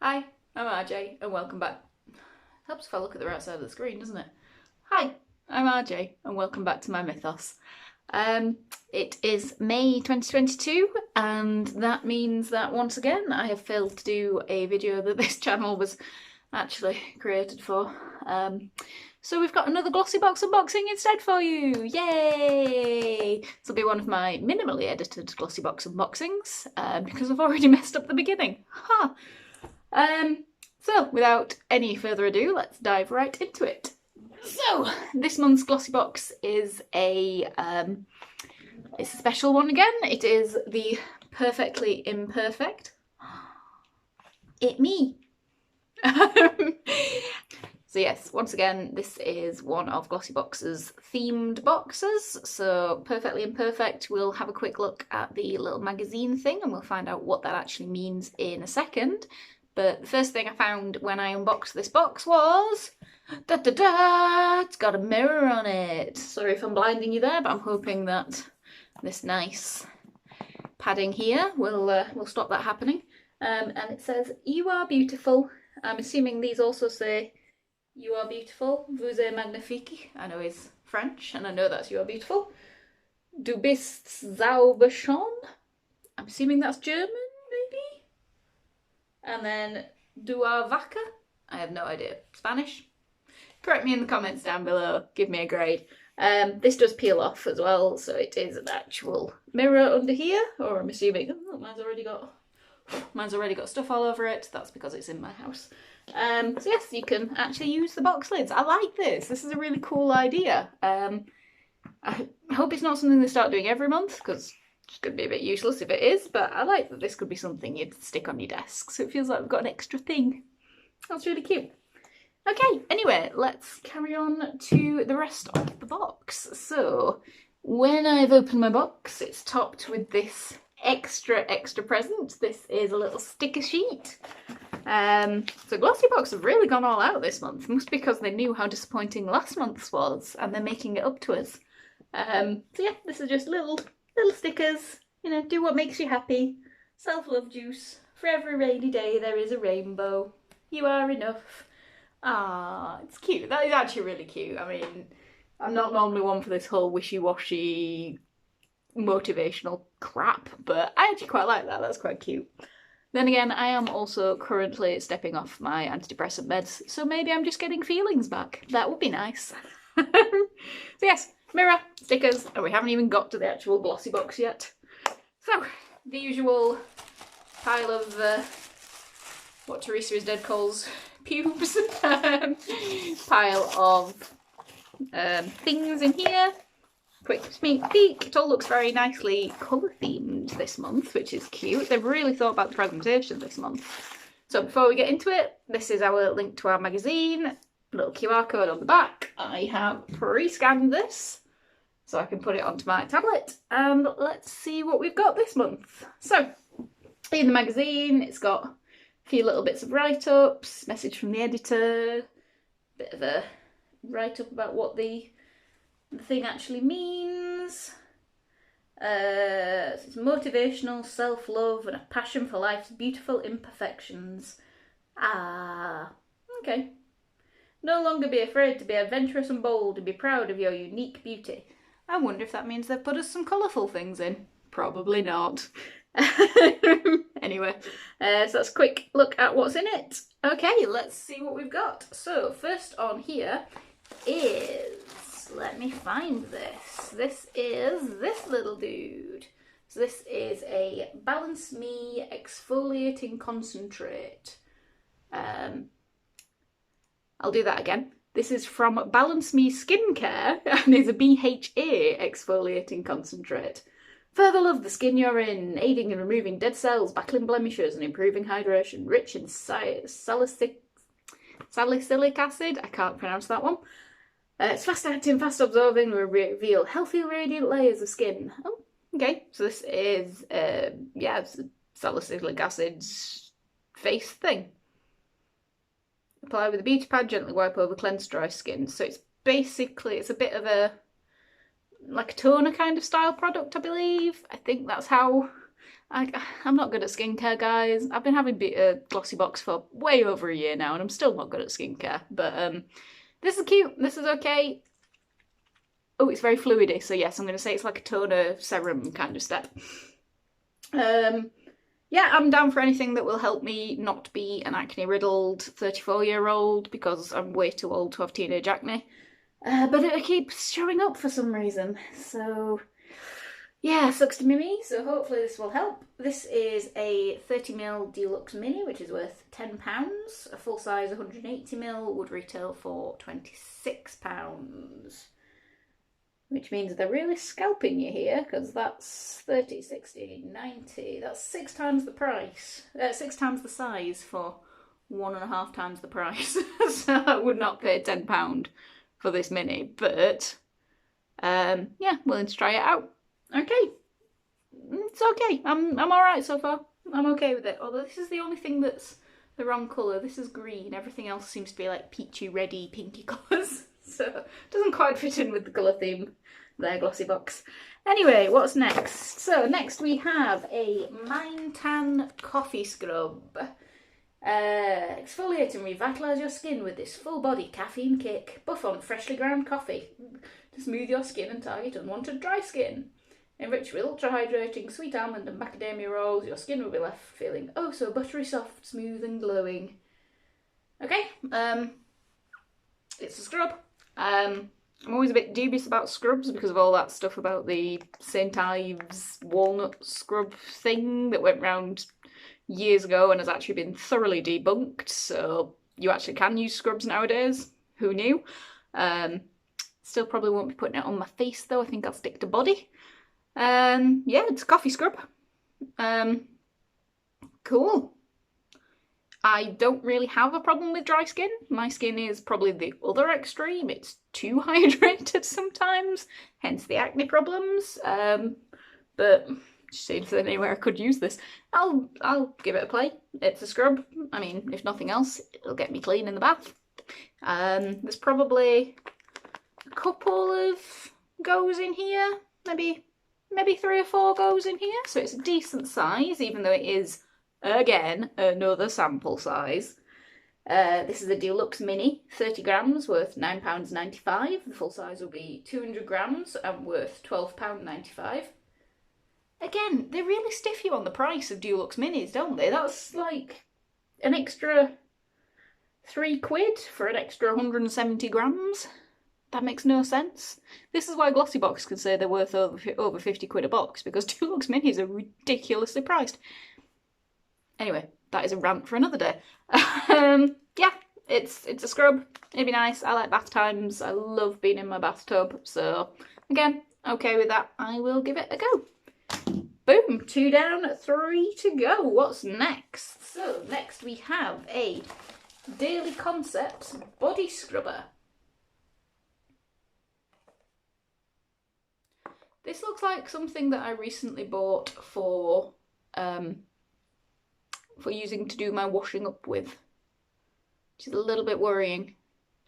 Hi, I'm RJ and welcome back. Helps if I look at the right side of the screen, doesn't it? Hi, I'm RJ and welcome back to my mythos. It is May 2022 and that means that once again I have failed to do a video that this channel was actually created for. So we've got another Glossybox unboxing instead for you! Yay! This will be one of my minimally edited Glossybox unboxings because I've already messed up the beginning. Ha! So without any further ado, let's dive right into it. So this month's Glossybox is it's a special one again. It is the Perfectly Imperfect. It me. So yes, once again, this is one of Glossybox's themed boxes. So Perfectly Imperfect, we'll have a quick look at the little magazine thing and we'll find out what that actually means in a second. But the first thing I found when I unboxed this box was, da-da-da, it's got a mirror on it. Sorry if I'm blinding you there, but I'm hoping that this nice padding here will stop that happening. And it says, "You are beautiful." I'm assuming these also say, "You are beautiful, vous êtes magnifique." I know he's French, and I know that's "you are beautiful." Du bist zauberschön. I'm assuming that's German, maybe? And then du are wacker. I have no idea. Spanish? Correct me in the comments down below. Give me a grade. This does peel off as well, so it is an actual mirror under here, or I'm assuming, oh, mine's already got stuff all over it. That's because it's in my house. So yes, you can actually use the box lids. I like this. This is a really cool idea. I hope it's not something they start doing every month, because it's going to be a bit useless if it is, but I like that this could be something you'd stick on your desk, so it feels like we've got an extra thing. That's really cute. Okay, anyway, let's carry on to the rest of the box. So, when I've opened my box, it's topped with this extra present. This is a little sticker sheet. So Glossybox have really gone all out this month. Must be because they knew how disappointing last month's was, and they're making it up to us. So yeah, this is just little stickers. You know, do what makes you happy. Self-love juice. For every rainy day there is a rainbow. You are enough. Ah, it's cute. That is actually really cute. I mean, I'm not normally one for this whole wishy-washy motivational crap, but I actually quite like that. That's quite cute. Then again, I am also currently stepping off my antidepressant meds, so maybe I'm just getting feelings back. That would be nice. So yes, mirror, stickers, and we haven't even got to the actual glossy box yet. So, the usual pile of what Teresa is Dead calls pubes. Pile of things in here. Quick sneak peek. It all looks very nicely colour themed this month, which is cute. They've really thought about the presentation this month. So before we get into it, this is our link to our magazine. Little QR code on the back. I have pre-scanned this so I can put it onto my tablet, and let's see what we've got this month. So in the magazine, it's got a few little bits of write-ups, message from the editor, bit of a write-up about what the thing actually means. It's motivational, self-love, and a passion for life's beautiful imperfections. Ah, okay. No longer be afraid to be adventurous and bold and be proud of your unique beauty. I wonder if that means they've put us some colourful things in. Probably not. Anyway, so that's a quick look at what's in it. Okay, let's see what we've got. So, first on here is, let me find this. This is this little dude. So this is a Balance Me Exfoliating Concentrate. I'll do that again. This is from Balance Me Skincare and is a BHA exfoliating concentrate. Further love the skin you're in, aiding in removing dead cells, battling blemishes and improving hydration. Rich in salicylic acid, I can't pronounce that one. It's fast acting, fast absorbing, will reveal healthy radiant layers of skin. Oh, okay. So this is, yeah, it's a salicylic acid face thing. Apply with a beauty pad, gently wipe over, cleanse dry skin. So it's basically, it's a bit of a, like a toner kind of style product, I believe. I think that's how I'm not good at skincare, guys. I've been having Glossybox for way over a year now, and I'm still not good at skincare. But this is cute. This is okay. Oh, it's very fluidy, so yes, I'm going to say it's like a toner serum kind of step. Yeah, I'm down for anything that will help me not be an acne-riddled 34-year-old because I'm way too old to have teenage acne. But it keeps showing up for some reason, so yeah, sucks to be me, so hopefully this will help. This is a 30ml Deluxe Mini, which is worth £10. A full size 180ml would retail for £26. Which means they're really scalping you here, because that's 30, 60, 90, that's 6 times the price. 6 times the size for 1.5 times the price. So I would not pay £10 for this mini, but yeah, willing to try it out. Okay, it's okay. I'm alright so far. I'm okay with it. Although this is the only thing that's the wrong colour. This is green. Everything else seems to be like peachy, reddy, pinky colours. So it doesn't quite fit in with the colour theme there, Glossybox. Anyway, what's next? So next we have a Mind Tan coffee scrub. Exfoliate and revitalise your skin with this full body caffeine kick. Buff on freshly ground coffee to smooth your skin and target unwanted dry skin. Enriched with ultra hydrating sweet almond and macadamia rolls, your skin will be left feeling oh so buttery soft, smooth and glowing. Okay, it's a scrub. I'm always a bit dubious about scrubs because of all that stuff about the St. Ives walnut scrub thing that went round years ago and has actually been thoroughly debunked, so you actually can use scrubs nowadays. Who knew? Still probably won't be putting it on my face though. I think I'll stick to body. Yeah, it's a coffee scrub. Cool. I don't really have a problem with dry skin. My skin is probably the other extreme. It's too hydrated sometimes, hence the acne problems. But just see if there's anywhere I could use this. I'll give it a play. It's a scrub. I mean, if nothing else, it'll get me clean in the bath. There's probably a couple of goes in here, maybe 3 or 4 goes in here. So it's a decent size, even though it is, again, another sample size. This is a Deluxe Mini, 30 grams, worth £9.95. The full size will be 200 grams and worth £12.95. Again, they really stiff you on the price of Deluxe Minis, don't they? That's like an extra £3 for an extra 170 grams. That makes no sense. This is why Glossybox can say they're worth over £50 a box, because Deluxe Minis are ridiculously priced. Anyway, that is a rant for another day. Yeah, it's a scrub. It'd be nice. I like bath times. I love being in my bathtub. So again, okay with that. I will give it a go. Boom, 2 down, 3 to go. What's next? So next we have a Daily Concepts body scrubber. This looks like something that I recently bought for using to do my washing up with, which is a little bit worrying.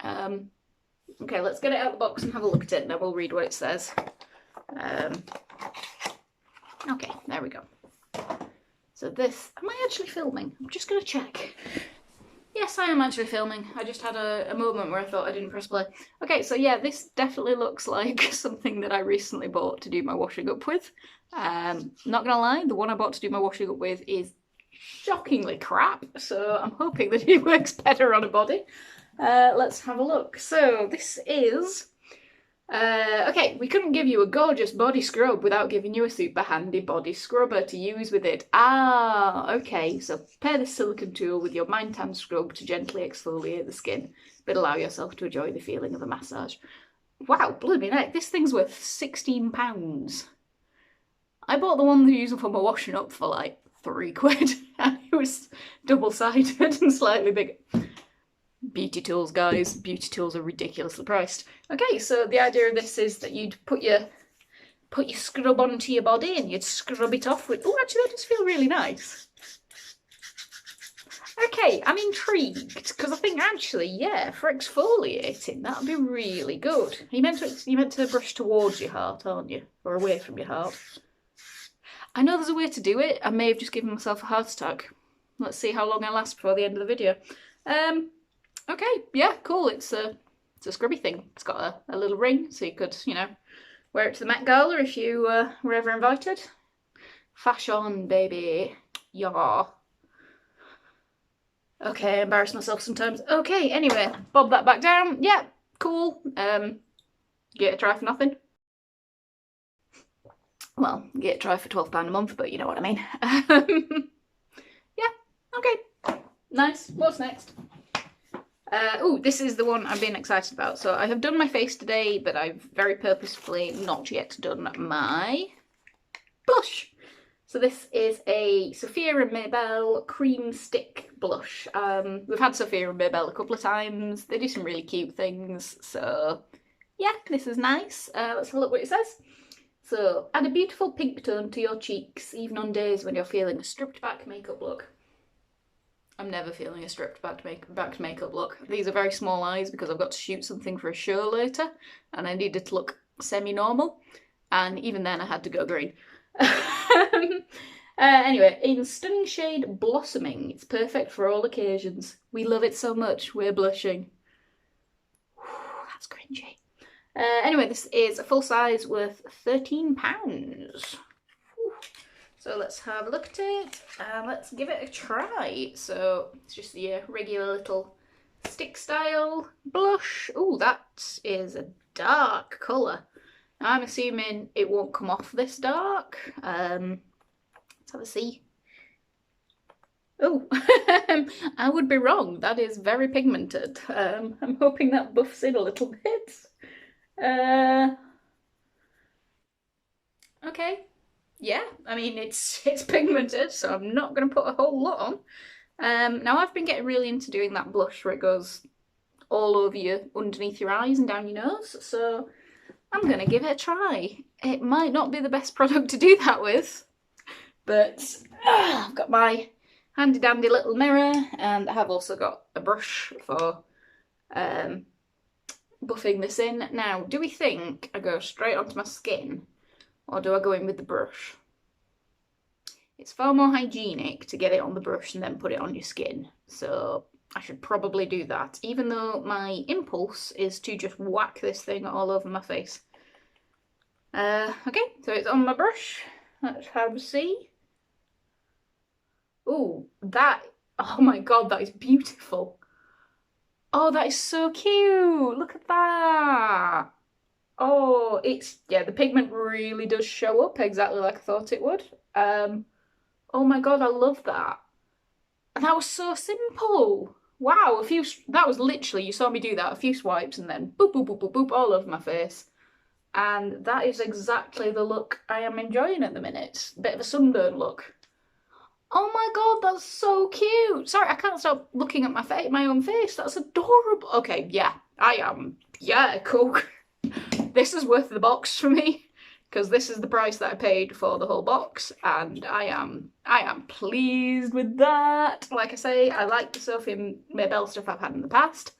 Okay, let's get it out of the box and have a look at it, and then we'll read what it says. Okay, there we go. So this, am I actually filming? I'm just gonna check. Yes, I am actually filming. I just had a moment where I thought I didn't press play. Okay, so yeah, this definitely looks like something that I recently bought to do my washing up with. Not gonna lie, the one I bought to do my washing up with is shockingly crap, so I'm hoping that it works better on a body. Let's have a look. So this is... okay, we couldn't give you a gorgeous body scrub without giving you a super handy body scrubber to use with it. Ah, okay, so pair this silicone tool with your Mind Tan scrub to gently exfoliate the skin, but allow yourself to enjoy the feeling of a massage. Wow, bloody heck, this thing's worth £16. I bought the one that I use for my washing up for like £3, and it was double-sided and slightly bigger. Beauty tools, guys. Beauty tools are ridiculously priced. Okay, so the idea of this is that you'd put your scrub onto your body and you'd scrub it off with... Oh, actually, that does feel really nice. Okay, I'm intrigued, because I think actually, yeah, for exfoliating, that'd be really good. You meant to brush towards your heart, aren't you? Or away from your heart. I know there's a way to do it. I may have just given myself a heart attack. Let's see how long I last before the end of the video. Okay, yeah, cool. It's a scrubby thing. It's got a little ring, so you could, you know, wear it to the Met Gala if you were ever invited. Fashion, baby. Yeah. Okay, I embarrass myself sometimes. Okay, anyway, bob that back down. Yeah, cool. Get a try for nothing. Well, get a try for £12 a month, but you know what I mean. Yeah, okay. Nice. What's next? Oh, this is the one I've been excited about. So I have done my face today, but I've very purposefully not yet done my blush. So this is a Sophia and Maybelle cream stick blush. We've had Sophia and Maybelle a couple of times. They do some really cute things. So yeah, this is nice. Let's have a look what it says. So, add a beautiful pink tone to your cheeks, even on days when you're feeling a stripped back makeup look. I'm never feeling a stripped back makeup look. These are very small eyes because I've got to shoot something for a show later and I needed to look semi-normal. And even then I had to go green. Anyway, in stunning shade Blossoming, it's perfect for all occasions. We love it so much, we're blushing. That's cringy. Anyway, this is a full size worth £13. So let's have a look at it and let's give it a try. So it's just the regular little stick style blush. Oh, that is a dark colour. I'm assuming it won't come off this dark. Let's have a see. Oh, I would be wrong. That is very pigmented. I'm hoping that buffs in a little bit. Okay. Yeah, I mean, it's pigmented, so I'm not going to put a whole lot on. Now, I've been getting really into doing that blush where it goes all over you, underneath your eyes and down your nose, so I'm going to give it a try. It might not be the best product to do that with, but I've got my handy-dandy little mirror, and I have also got a brush for buffing this in. Now, do we think I go straight onto my skin? Or do I go in with the brush? It's far more hygienic to get it on the brush and then put it on your skin. So I should probably do that, even though my impulse is to just whack this thing all over my face. Okay, so it's on my brush. Let's have a see. Oh, oh my god, that is beautiful. Oh, that is so cute. Look at that. Oh, yeah, the pigment really does show up exactly like I thought it would. Oh my god, I love that. And that was so simple. Wow, that was literally, you saw me do that, a few swipes and then boop, boop, boop, boop, boop, all over my face. And that is exactly the look I am enjoying at the minute. Bit of a sunburn look. Oh my god, that's so cute. Sorry, I can't stop looking at my own face. That's adorable. Okay, yeah, yeah, cool. This is worth the box for me, because this is the price that I paid for the whole box, and I am pleased with that. Like I say, I like the Sophie and Maybelle stuff I've had in the past.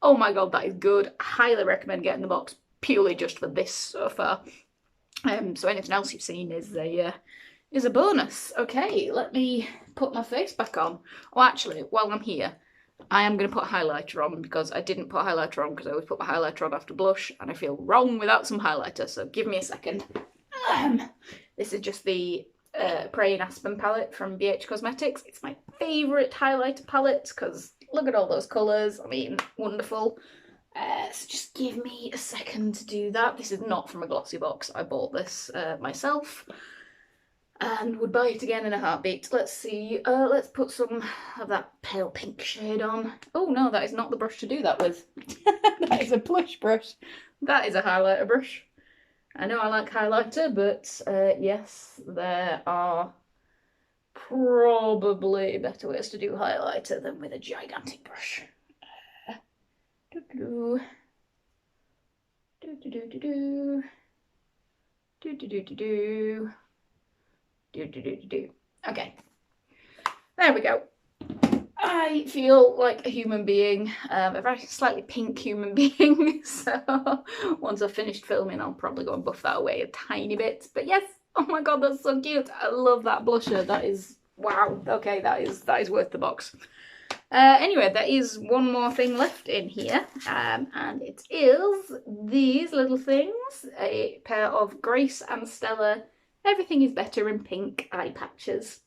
Oh my god, that is good. I highly recommend getting the box purely just for this so far. So anything else you've seen is a bonus. Okay, let me put my face back on. Oh, actually, while I'm here, I am going to put highlighter on because I didn't put highlighter on because I always put my highlighter on after blush and I feel wrong without some highlighter, so give me a second. This is just the Praying Aspen palette from BH Cosmetics. It's my favourite highlighter palette because look at all those colours. I mean, wonderful. So just give me a second to do that. This is not from a Glossybox. I bought this myself. And would buy it again in a heartbeat. Let's see, let's put some of that pale pink shade on. Oh no, that is not the brush to do that with. That is a blush brush. That is a highlighter brush. I know I like highlighter, but yes, there are probably better ways to do highlighter than with a gigantic brush. Do-do-do. Do-do-do-do-do. Do-do-do-do-do. Okay, there we go. I feel like a human being, a very slightly pink human being, so once I've finished filming I'll probably go and buff that away a tiny bit. But yes, Oh my god, that's so cute. I love that blusher. That is, wow. Okay, that is worth the box. Anyway, there is one more thing left in here, and it is these little things. A pair of Grace and Stella Everything is Better in Pink eye patches.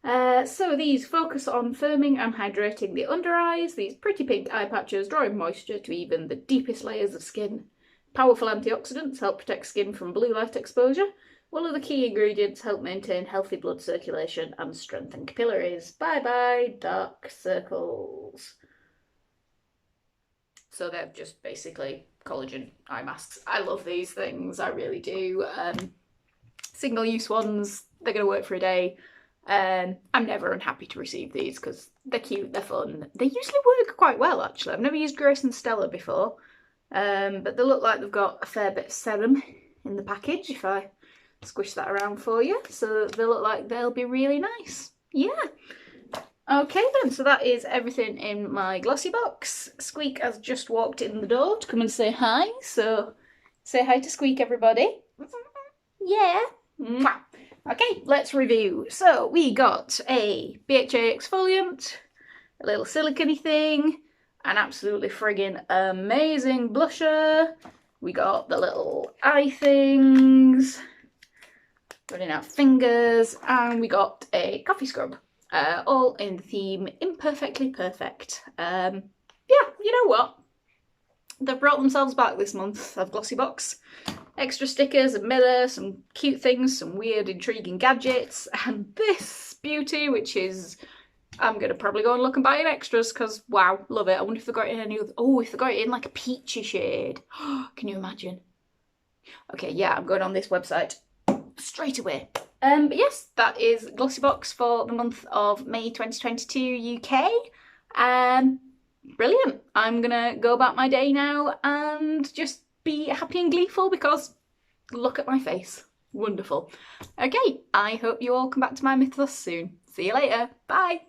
So these focus on firming and hydrating the under eyes. These pretty pink eye patches drawing moisture to even the deepest layers of skin. Powerful antioxidants help protect skin from blue light exposure, while other key ingredients help maintain healthy blood circulation and strengthen capillaries. Bye bye dark circles. So they're just basically collagen eye masks. I love these things, I really do. Single use ones, they're going to work for a day. I'm never unhappy to receive these because they're cute, they're fun. They usually work quite well actually. I've never used Grace and Stella before. But they look like they've got a fair bit of serum in the package if I squish that around for you. So they look like they'll be really nice. Yeah. Okay then, so that is everything in my glossy box. Squeak has just walked in the door to come and say hi. So say hi to Squeak, everybody. Yeah. Mwah. Okay, let's review. So we got a BHA exfoliant, a little silicone-y thing, an absolutely friggin' amazing blusher. We got the little eye things, running out fingers, and we got a coffee scrub. All in the theme Imperfectly Perfect. Yeah, you know what? They've brought themselves back this month of Glossybox. Extra stickers, a mirror, some cute things, some weird intriguing gadgets, and this beauty, which is, I'm going to probably go and look and buy in extras because, wow, love it. I wonder if they got it in any other, oh, if they got it in like a peachy shade. Can you imagine? Okay, yeah, I'm going on this website straight away. But yes, that is Glossybox for the month of May 2022 UK. Brilliant. I'm gonna go about my day now and just be happy and gleeful because look at my face. Wonderful. Okay, I hope you all come back to my mythos soon. See you later. Bye.